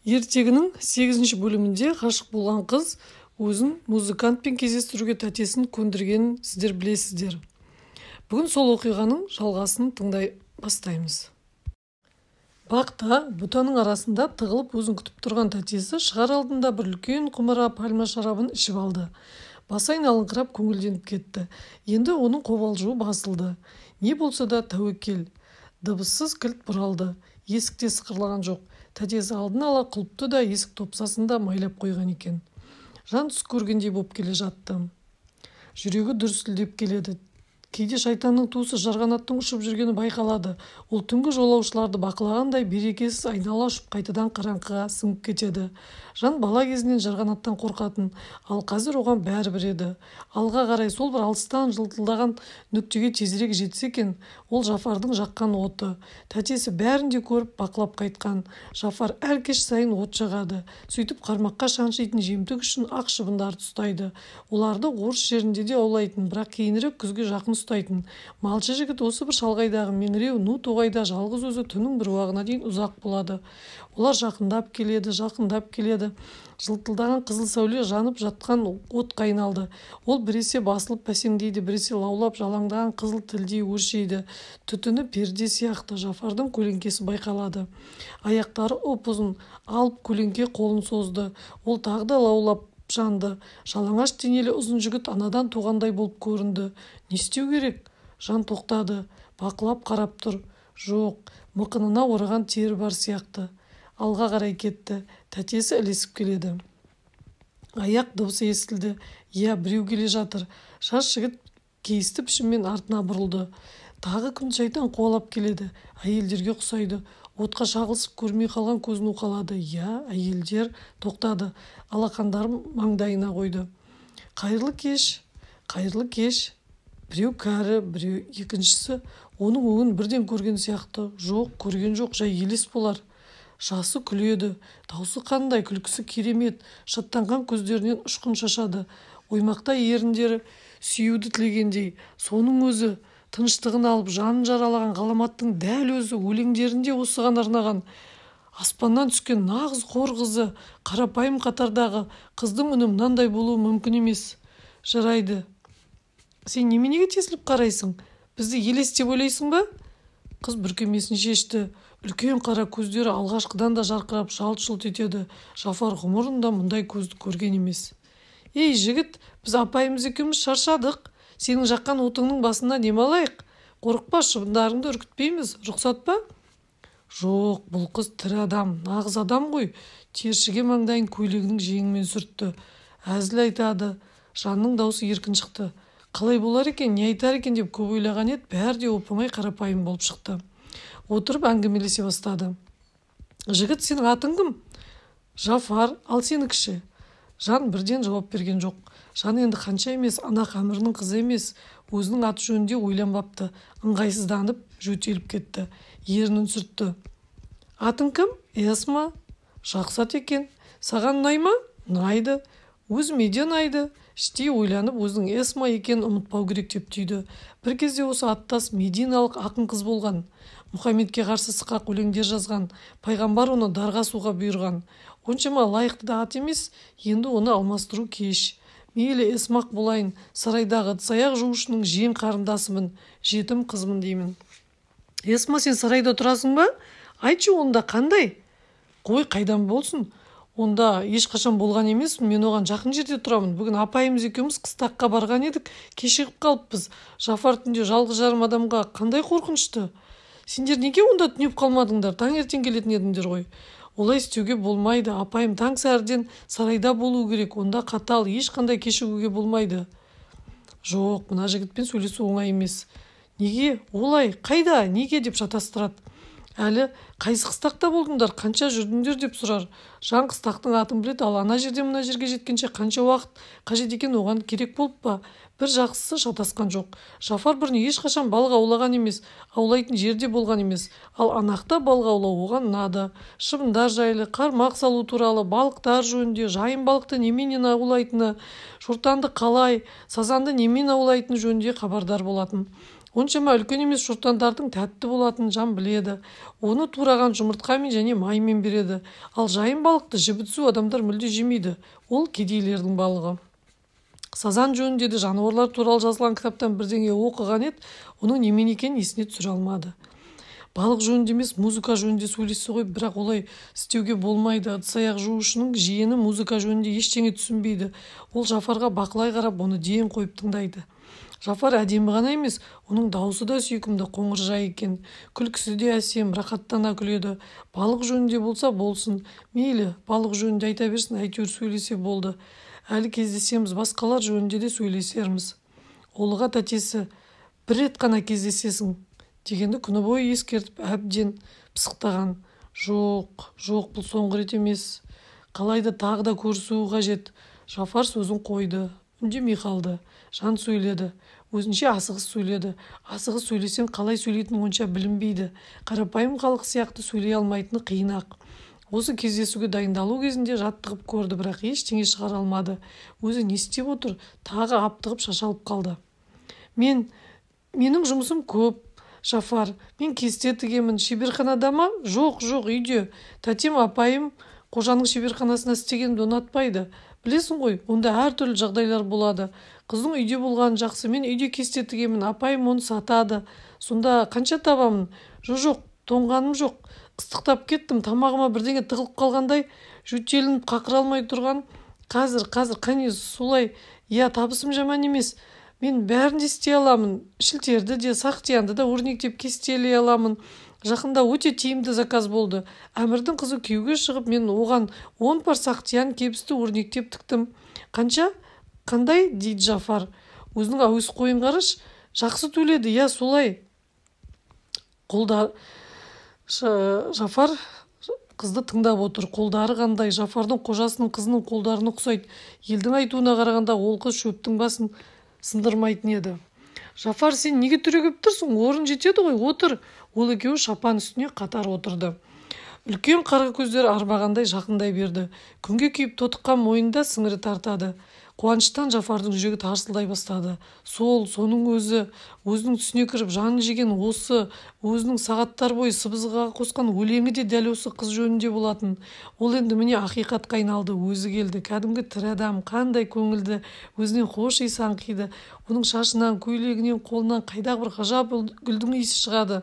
ертегінің 8 бөлімінде ғашық болған қыз өзін музыкантпен кездестіруге тәтесін көндіргенін сіздер білесіздер. Бүгін сол оқиғаның жалғасын тыңдай бастаймыз. Бақта бұтаның арасында тығылып өзін күтіп тұрған тәтесі шығар алдында бір үлкен құмыра пальма шарабын ішіп алды. Басы айналыңқырап көңілденіп кетті. Енді оның қобалжуы басылды. Не болса да тәуекел. Дыбыссыз кілт бұралды. Есікте сықырлаған жоқ. Тәтесі алдын ала құлыпты да есік топсасында майлап қойған екен. Жан түс көргендей боп келе жатты. Жүрегі дүрсілдеп келеді. Кейде шайтанның туысы жарғанаттың ұшып жүргені байқалады. Ол түнгі жолаушыларды бақылағандай берекесіз айнала ұшып қайтадан қараңғыға сіңіп кетеді. Жан бала кезінен жарғанаттан қорқатын, ал қазір оған бәрібір еді. Алға қарай сол бір алыстан жылтылдаған нүктеге тезірек жетсе екен, ол Жафардың жаққан оты. Тәтесі бәрін де көріп бақылап қайтқан. Жафар әр кеш сайын от жағады. Сөйтіп қармаққа шаншитын жемтік үшін ақ шыбындарды ұстайды. Оларды орыс жерінде де аулайтын, бірақ кейінірек күзге жақын ұстайтын. Малшы жігіт осы бір шалғайдағы меңіреу ну тоғайда жалғыз өзі түннің бір уағына дейін ұзақ болады. Олар жақындап келеді. Жылтылдаған қызыл сәуле жанып жатқан отқа айналды. Ол біресе басылып бәсеңдейді, біресе лаулап жалаңдаған қызыл тілдей өршейді. Түтіні перде сияқты. Жафардың көлеңкесі байқалады. Аяқтары ұп-ұзын, алып көлеңке қолын созды. Ол тағы да лаулап жанды. Жалаңаш денелі ұзын жігіт анадан туғандай болып көрінді. Не істеу керек? Жан тоқтады. Бақылап қарап тұр. Жоқ, мықынына ораған тері бар сияқты. Алға қарай кетті. Тәтесі ілесіп келеді. Аяқ дыбысы естілді. Иә, біреу келе жатыр. Жас жігіт кейісті пішінмен артына бұрылды. Тағы кім шайтан қуалап келеді. Әйелдерге ұқсайды. Отқа шағылысып көрмей қалған көзін уқалады. Иә, әйелдер тоқтады. Алақандарын маңдайына қойды. Қайырлы кеш. Біреу кәрі, біреу екіншісі. Оның өңін бірден көрген сияқты. Жоқ, көрген жоқ, жай елес болар. Жасы күледі. Даусы қандай, күлкісі керемет. Шаттанған көздерінен ұшқын шашады. Оймақта еріндері сүюді тілегендей. Соның өзі тыныштығын алып жанын жаралаған ғаламаттың дәл өзі өлеңдерінде осыған арнаған. Аспаннан түскен нағыз қор қызы, қарапайым қатардағы қыздың үні мынандай болуы мүмкін емес. Жарайды. Сен неменеге тесіліп қарайсың? Бізді елес деп ойлайсың ба? Қыз бүркемесін шешті. Үлкен қара көздері алғашқыдан да жарқырап жалт-жұлт етеді. Жафар ғұмырында мұндай көзді көрген емес. Ей жігіт, біз апайымыз екеуміз шаршадық. Сенің жаққан отыңның басына демалайық. Қорықпа, шыбындарыңды үркітпейміз, рұқсат па? Жоқ, бұл қыз тірі адам, нағыз адам ғой. Тершіге маңдайын көйлегінің жеңімен сүртті. Әзіл айтады. Жанның даусы еркін шықты. Қалай болар екен, не айтар екен деп көп ойлаған еді, бәрі де оп-оңай қарапайым болып шықты. Отырып әңгімелесе бастады. Жігіт, сенің атың кім? Жафар, ал сенікіші? Жан бірден жауап берген жоқ. Жан енді қанша емес, ана қамырының қызы емес, өзінің аты жөнінде ойланбапты. Ыңғайсызданып, жөтеліп кетті. Ернін сүртті. Атың кім? Эсма. Жақсы ат екен. Саған ұнай ма? Ұнайды. Өзіме де ұнайды. Іштей ойланып, өзінің Эсма екенін ұмытпау керек деп түйді. Бір кезде осы аттас мединалық ақын қыз болған. Мұхаммедке қарсы сықақ өлеңдер жазған. Пайғамбар оны дарға суға бұйырған. Оншама лайықты да ат емес, енді оны алмастыру кеш. Мейлі Эсмақ болайын, сарайдағы ыдыс-аяқ жуушының жең қарындасымын, жетім қызмын деймін. Эсма, сен сарайда тұрасың ба? Айтшы, онда қандай? Қой, қайдан болсын? Онда ешқашан болған емес, мен оған жақын жерде тұрамын. Бүгін апайымыз екеуміз қыстаққа барған едік, кешігіп қалыппыз. Жафар түнде жалғыз жарым адамға қандай қорқынышты. Сендер неге онда түнеп қалмадыңдар? Таңертең келетін едіңдер ғой. Олай істеуге болмайды. Апайым таң сәріден сарайда болу керек. Онда қатал, ешқандай кешігуге болмайды. Жоқ, мына жігітпен сөйлесу оңай емес. Неге? Олай, қайда? Неге деп шатастырады. Әлі қайсы қыстақта болдыңдар, қанша жүрдіңдер деп сұрар. Жан қыстақтың атын біледі, ал ана жерден мына жерге жеткенше қанша уақыт қажет екен, оған керек болып па? Бір жақсысы шатасқан жоқ. Жафар бұрын ешқашан балық аулаған емес, аулайтын жерде болған емес. Ал анақта балық аулау оған ұнады. Шыбындар жайлы, қармақ салу туралы, балықтар жөнінде, жайын балықты неменен аулайтыны, шортанды қалай, сазанды немен аулайтыны жөнінде хабардар болатын. Оншама үлкен емес шортандардың тәтті болатынын жан біледі. Оны тураған жұмыртқамен және маймен береді. Ал жайын балықты жібітсу адамдар мүлде жемейді. Ол кедейлердің балығы. Сазан жөнінде де жануарлар туралы жазылған кітаптан бірдеңе оқыған еді, оның немен екенін есіне түсіре алмады. Балық жөнінде емес, музыка жөнінде сөйлесе ғой, бірақ олай істеуге болмайды. Ыдыс-аяқ жуушының жиені музыка жөнінде ештеңе түсінбейді. Ол Жафарға бақылай қарап, оны ден қойып тыңдайды. Жафар әдемі ғана емес, оның даусы да сүйкімді, қоңыржай екен. Күлкісі де әсем, рахаттана күледі. Балық жөнінде болса болсын. Мейлі, балық жөнінде айта берсін, әйтеуір сөйлесе болды. Әлі кездесеміз, басқалар жөнінде де сөйлесерміз. Олыға тәтесі, бір рет қана кездесесің дегенді күні бойы ескертіп әбден пысықтаған. Жоқ, бұл соңғы рет емес. Қалайда тағы да көрісуі қажет. Жафар сөзін қойды, үндемей қалды. Жан сөйледі, өзінше асығыс сөйледі. Асығыс сөйлесең қалай сөйлейтін онша білінбейді. Қарапайым халық сияқты сөйлей алмайтыны қиын-ақ. Осы кездесуге дайындалу кезінде жаттығып көрді, бірақ ештеңе шығара алмады. Өзі не істеп отыр? Тағы аптығып шашалып қалды. Менің жұмысым көп, Жафар. Мен кесте тігемін. Шеберханада ма? Жоқ, үйде. Тәтем апайым қожаның шеберханасына істегенді ұнатпайды. Білесің ғой, онда әртүрлі жағдайлар болады. Қыздың үйде болғаны жақсы. Мен үйде кесте тігемін. Апайым оны сатады. Сонда қанша табамын? Жоқ, тоңғаным жоқ. Ыстықтап кеттім. Тамағыма бірдеңе тығылып қалғандай, жөтелініп қақыра алмай тұрған. Қазір, қане солай. Я, табысым жаман емес. Мен бәрін де істей аламын. Шілтерді де, сақтиянды да өрнектеп кестелей аламын. Жақында өте тиімді заказ болды. Әмірдің қызы күйеуге шығып, мен оған 10 пар сақтиян кебісті өрнектеп тіктім. Қандай дейді Жафар. Өзінің әуес қойын қараш, жақсы төледі. Я, солай. Жафар қызды тыңдап отыр. Қолдары қандай? Жафардың қожасының қызының қолдарына ұқсайды. Елдің айтуына қарағанда ол қыз шөптің басын сындырмайтын еді. Жафар, сен неге түрегеп тұрсың? Орын жетеді ғой, отыр. Ол екеуі шапан үстіне қатар отырды. Үлкен қарға көздері арбағандай жақындай берді. Күнге күйіп тотыққан мойнында сіңірі тартады. Қуаныштан Жафардың жүрегі тарсылдай бастады. Соның өзінің түсіне кіріп жаны жеген осы, өзінің сағаттар бойы сыбызғыға қосқан өлеңі де дәл осы қыз жөнінде болатын. Ол енді міне ақиқатқа айналды. Өзі келді. Кәдімгі тірі адам, қандай көңілді, өзінен хош иіс аңқиды. Оның шашынан, көйлегінен, қолынан қайдағы бір ғажап гүлдің иісі шығады.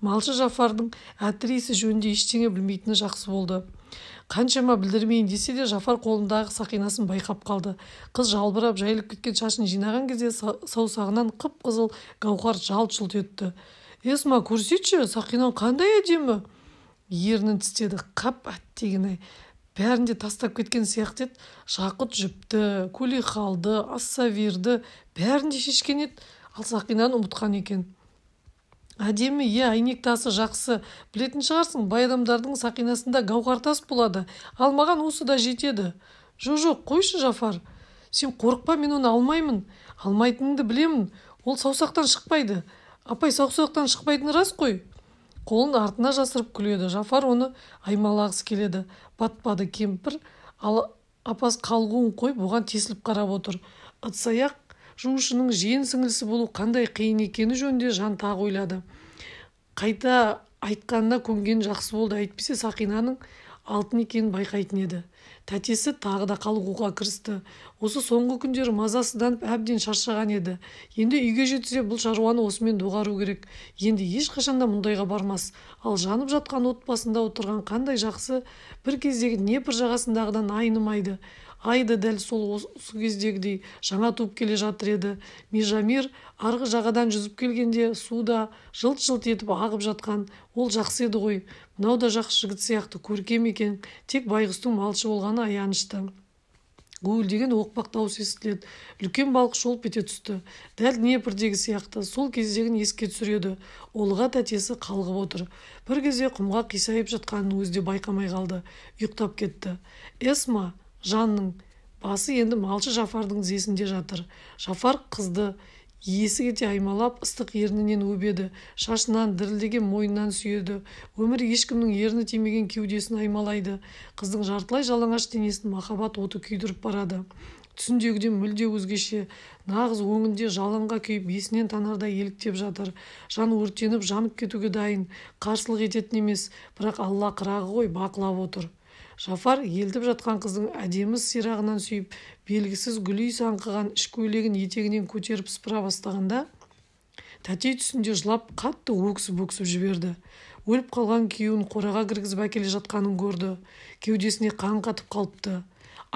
Малшы Жафардың әтір иісі жөнінде ештеңе білмейтіні жақсы болды. Қаншама білдірмейін десе де Жафар қолындағы сақинасын байқап қалды. Қыз жалбырап жайылып кеткен шашын жинаған кезде саусағынан қып-қызыл гауһар жалт-жұлт етті. Эсма, көрсетші, сақинаң қандай әдемі. Ернін тістеді. Қап әттеген-ай. Бәрін де тастап кеткен сияқты еді. Жақұт жіпті, көйлек халды, ассавирді бәрін де шешкен еді. Ал сақинаны ұмытқан екен. Әдемі, әйнек тасы жақсы. Білетін шығарсың, бай адамдардың сақинасында гауһар тас болады. Ал маған осы да жетеді. Жоқ, қойшы Жафар. Сен қорықпа, мен оны алмаймын. Алмайтыныңды білемін. Ол саусақтан шықпайды. Апай, саусақтан шықпайтыны рас қой. Қолын артына жасырып күледі. Жафар оны аймалағысы келеді. Батпады кемпір. Ал апас қалғуын қойып, оған тесіліп қарап отыр. Ыдыс-аяқ жуушының жиен сіңілісі болу қандай қиын екені жөнінде жан тағы ойлады. Қайта айтқанына көнгені жақсы болды. Әйтпесе сақинаның алтын екенін байқайтын еді. Тәтесі тағы да қалғуға кірісті. Осы соңғы күндері мазасызданып әбден шаршаған еді. Енді үйге жетсе бұл шаруаны осымен доғару керек. Енді ешқашанда мұндайға бармас. Ал жанып жатқан отбасында отырған қандай жақсы, бір кездегі Днепр жағасындағыдан айнымайды. Айды дәл сол осы кездегідей жаңа туып келе жатыр еді. Межамир арғы жағадан жүзіп келгенде суда жылт-жылт етіп ағып жатқан. Ол жақсы еді ғой. Мынау да жақсы жігіт сияқты, көркем екен. Тек байғұстың малшы болғаны аянышты. Гуілдеген оқпақ дауыс естіледі. Үлкен балық шолп ете түсті. Дәл Днепрдегі сияқты сол кездегін еске түсіреді. Олыға тәтесі қалғып отыр. Бір кезде құмға қисайып жатқанын өзі де байқамай қалды. Ұйықтап кетті. Эсма, Жанның басы енді малшы Жафардың тізесінде жатыр. Жафар қызды Есі кете аймалап, ыстық ернінен өбеді, шашынан, дірілдеген мойнынан сүйеді. Өмір ешкімнің ерні тимеген кеудесін аймалайды. Қыздың жартылай жалаңаш денесін махаббат оты күйдіріп барады. Түсіндегіден мүлде өзгеше, нағыз өңінде жалынға күйіп, есінен танардай еліктеп жатыр. Жан өртеніп, жанып кетуге дайын, қарсылық ететін емес, бірақ Алла қырағы ғой, бақылап отыр. Жафар елтіп жатқан қыздың әдемі сирағынан сүйіп, белгісіз гүлей саңқыған іш көйлегін етегінен көтеріп сыпыра бастағанда, тәтей түсінде жылап қатты өксіп жіберді. Өліп қалған күйеуін қораға кіргізіп әкеле жатқанын көрді. Кеудесіне қан қатып қалыпты.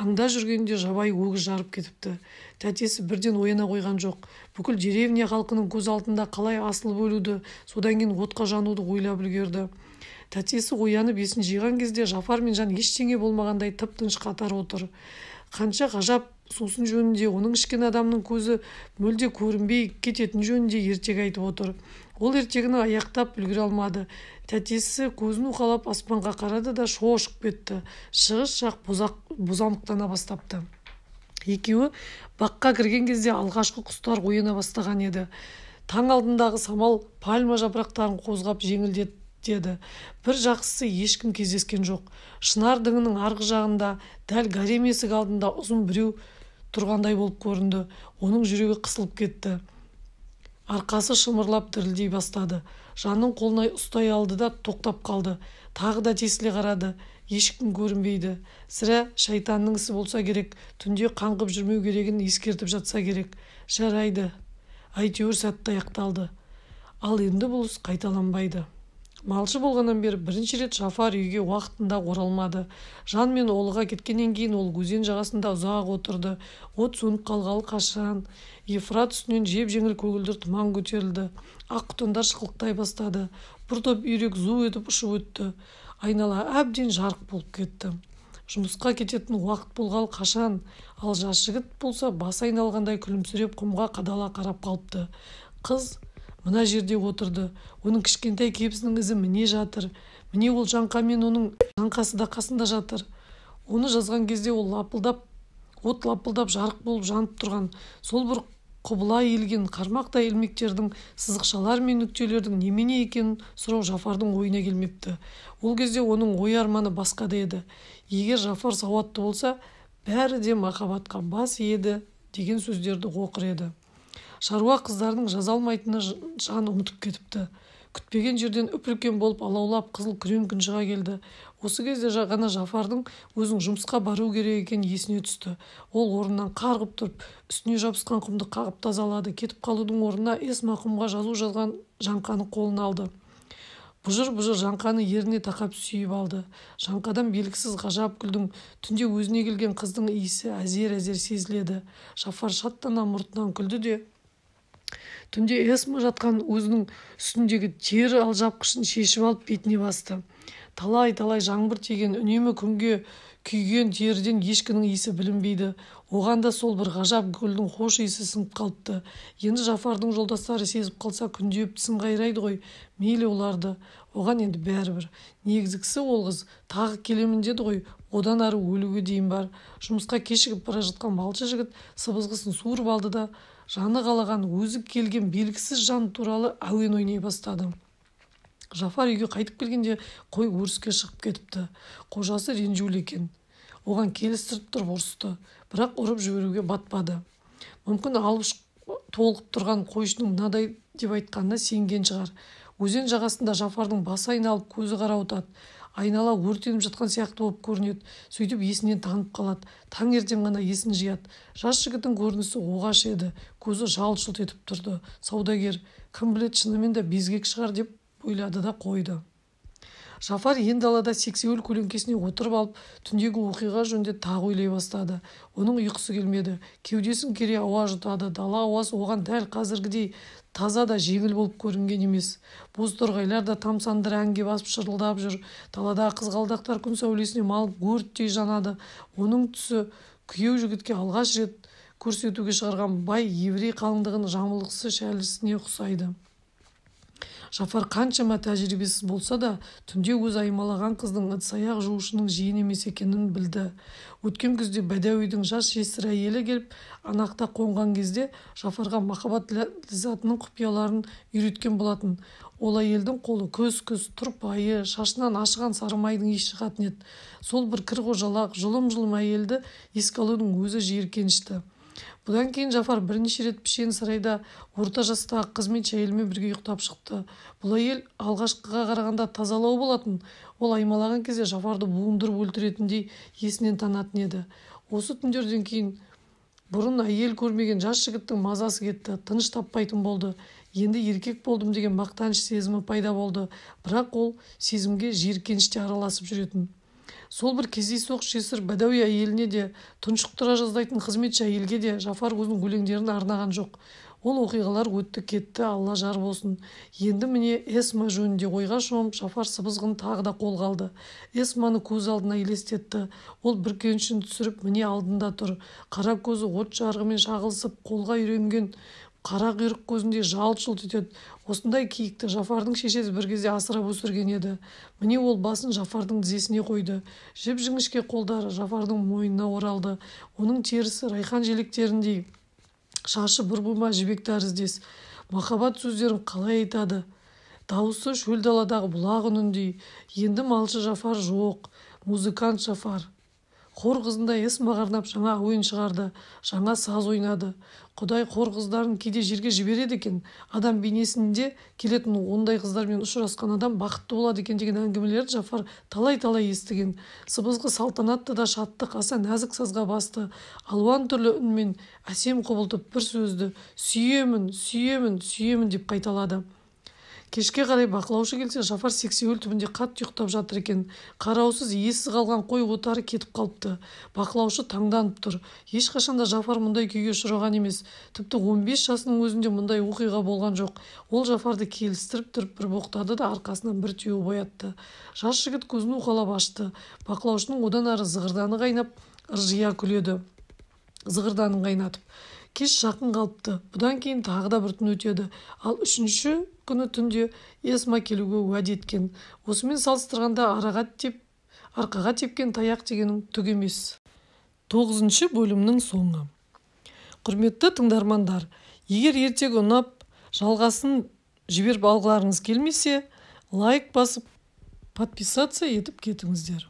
Аңда жүргенде жабай өгіз жарып кетіпті. Тәтесі бірден ояна қойған жоқ. Бүкіл деревня халқының көз алдында қалай асылып өлуді, содан кейін отқа жануды ойлап үлгерді. Тәтесі оянып есін жиған кезде Жафар мен Жан ештеңе болмағандай тып-тыныш қатар отыр. Қанша ғажап сусын жөнінде, оның ішкен адамның көзі мүлде көрінбей кететін жөнінде ертек айтып отыр. Ол ертегіні аяқтап үлгере алмады. Тәтесі көзін уқалап аспанға қарады да шошып кетті. Шығыс жақ бозамықтана бастапты. Екеуі баққа кірген кезде алғашқы құстар ояна бастаған еді. Таң алдындағы самал пальма жапырақтарын қозғап жеңілдетті. Бір жақсысы ешкім кездескен жоқ. Шынар діңінің арғы жағында, дәл гарем есік алдында ұзын біреу тұрғандай болып көрінді. Оның жүрегі қысылып кетті. Арқасы шымырлап дірілдей бастады. Жанның қолына ұстай алды да тоқтап қалды. Тағы да тесіле қарады. Ешкім көрінбейді. Сірә шайтанның ісі болса керек, түнде қаңғып жүрмеу керегін ескертіп жатса керек. Жарайды. Әйтеуір сәтті аяқталды. Ал енді бұл іс қайталанбайды. Малшы болғаннан бері бірінші рет Жафар үйге уақытында оралмады. Жан мен олыға кеткеннен кейін ол өзен жағасында ұзақ отырды. От сөніп қалғалы қашан. Ефрат үстінен жеп-жеңіл көгілдір тұман көтерілді. Ақ құтандар шықылықтай бастады. Бір топ үйрек зу етіп ұшып өтті. Айнала әбден жарық болып кетті. Жұмысқа кететін уақыт болғалы қашан. Ал жас жігіт болса басы айналғандай күлімсіреп құмға қадала қарап қалыпты. Қыз мына жерде отырды. Оның кішкентай кебісінің ізі міне жатыр. Міне ол жаңқа мен оның жаңқасы да қасында жатыр. Оны жазған кезде ол от лапылдап жарық болып жанып тұрған. Сол бір құбыла иілген қармақтай ilмектердің, сызықшалар мен нүктелердің немене екенін сұрау Жафардың ойына келмепті. Ол кезде оның ой арманы басқада еді. Егер Жафар сауатты болса, бәрі де махаббатқа бас еді деген сөздерді оқыр еді. Шаруа қыздардың жаза алмайтыны Жан ұмытып кетіпті. Күтпеген жерден үп-үлкен болып алаулап қызыл күрең күн шыға келді. Осы кезде ғана Жафардың өзінің жұмысқа бару керек екені есіне түсті. Ол орнынан қарғып тұрып, үстіне жабысқан құмды қағып тазалады. Кетіп қалудың орнына құмға жазу жазған жаңқаны қолына алды. Бұжыр-бұжыр жаңқаны еріне тақап сүйіп алды. Жаңқадан белгісіз ғажап гүлдің, түнде өзіне келген қыздың иісі әзер-әзер сезіледі. Жафар шаттана мұртынан күлді де түнде Эсма жатқан өзінің үстіндегі тері алжапқышын шешіп алып бетіне басты. Талай-талай жаңбыр тиген, үнемі күнге күйген теріден ешкінің иісі білінбейді. Оған да сол бір ғажап гүлдің хош иісі сіңіп қалыпты. Енді Жафардың жолдастары сезіп қалса күнде өптісін қайрайды ғой. Мейлі оларды. Оған енді бәрібір. Негізгісі ол қыз тағы келемін деді ғой. Одан ары өлуге дейін бар. Жұмысқа кешігіп бара жатқан малшы жігіт сыбызғысын суырып алды да жаны қалаған өзі келген белгісіз жан туралы әуен ойнай бастады. Жафар үйге қайтып келгенде қой өріске шығып кетіпті. Қожасы ренжулі екен. Оған келістіріп тұрып ұрысты, бірақ ұрып жіберуге батпады. Мүмкін алып толқып тұрған қойшының мынадай деп айтқанына сенген шығар. Өзен жағасында Жафардың басы айналып көзі қарауытады. Айнала өртеніп жатқан сияқты болып көрінеді. Сөйтіп есінен танып қалады. Таңертең ғана есін жияды. Жас жігіттің көрінісі оғаш еді. Көзі жалт-жұлт етіп тұрды. Саудагер, кім білет шынымен де безгек шығар деп ойлады да қойды. Жафар енді далада сексеуіл көлеңкесіне отырып алып, түндегі оқиға жөнінде тағы ойлай бастады. Оның ұйқысы келмеді. Кеудесін кере ауа жұтады. Дала ауасы оған дәл қазіргідей таза да жеңіл болып көрінген емес. Бозторғайлар да тамсандыр әнге басып шырылдап жүр. Далада қызғалдақтар күн сәулесіне малып өрттей жанады. Оның түсі күйеу жігітке алғаш рет көрсетуге шығарған бай еврей қалыңдығының жамылғысы шәлісіне ұқсайды. Жафар қаншама тәжірибесіз болса да, түнде өз аймалаған қыздың ыдыс-аяқ жуушының жиен емес екенін білді. Өткен күзде Бәдәуидің жас жесір әйелі келіп, анақта қонған кезде Жафарға махаббат ләззатының құпияларын үйреткен болатын. Ол әйелдің қолы көз-көз, тұрпайы, шашынан ашыған сарымайдың иісі шығатын еді. Сол бір кір-қожалақ, жұлым-жұлым әйелді еске алудың өзі жиіркенішті. Бұдан кейін Жафар бірнеше рет пішен сарайда орта жастағы қызметші әйелмен бірге ұйықтап шықты. Бұл әйел алғашқыға қарағанда тазалау болатын. Ол аймалаған кезде Жафарды буындырып өлтіретіндей есінен танатын еді. Осы түндерден кейін бұрын әйел көрмеген жас жігіттің мазасы кетті, тыныш таппайтын болды. Енді еркек болдым деген мақтаныш сезімі пайда болды, бірақ ол сезімге жиіркеніште араласып жүретін. Сол бір кездейсоқ жесір Бәдәуи әйеліне де, тұншықтыра жаздайтын қызметші әйелге де Жафар өзінің өлеңдерін арнаған жоқ. Ол оқиғалар өтті кетті, Алла жар болсын. Енді міне Эсма жөнінде ойға шомып, Жафар сыбызғын тағы да қолға алды. Эсманы көз алдына елестетті. Ол бүркенішін түсіріп міне алдында тұр. Қара көзі от жарығымен шағылысып, қолға үйренген қара құйрық көзінде жалт-жұлт етеді. Осындай киікті Жафардың шешесі бір кезде асырап өсірген еді. Міне ол басын Жафардың тізесіне қойды. Жіп-жіңішке қолдары Жафардың мойнына оралды. Оның терісі райхан желектеріндей, шашы бір бума жібек тәріздес. Махаббат сөздерін қалай айтады? Дауысы шөл даладағы бұлақ үніндей. Енді малшы Жафар жоқ, музыкант Жафар. Хор қызында Эсмаға арнап жаңа ойын шығарды, жаңа саз ойнады. Құдай хор қыздарын кейде жерге жібереді екен. Адам бейнесінде келетін ондай қыздармен ұшырасқан адам бақытты болады екен деген әңгімелерді Жафар талай-талай естіген. Сыбызғы салтанатты да шаттық, аса нәзік сазға басты. Алуан түрлі үнмен әсем құбылтып бір сөзді сүйемін, сүйемін, сүйемін деп қайталады. Кешке қарай бақылаушы келсе, Жафар сексеуіл түбінде қатты ұйықтап жатыр екен. Қараусыз, иесіз қалған қой отары кетіп қалыпты. Бақылаушы таңданып тұр. Ешқашанда Жафар мұндай күйге ұшыраған емес. Тіпті 15 жасының өзінде мұндай оқиға болған жоқ. Ол Жафарды келістіріп тұрып бір боқтады да арқасынан бір теуіп оятты. Жас жігіт көзін уқалап ашты. Бақылаушының одан ары зығырданы қайнап, ыржия күледі. Зығырданын қайнатып. Кеш жақын қалыпты. Бұдан кейін тағы да бір түн өтеді. Ал үшінші күні түнде Эсма келуге уәде еткен. Осымен салыстырғанда арқаға тепкен таяқ дегенің түк емес. 9 бөлімнің соңы. Құрметті тыңдармандар, егер ертегі ұнап, жалғасын жіберіп алғыларыңыз келмесе, лайк басып, подписаться етіп кетіңіздер.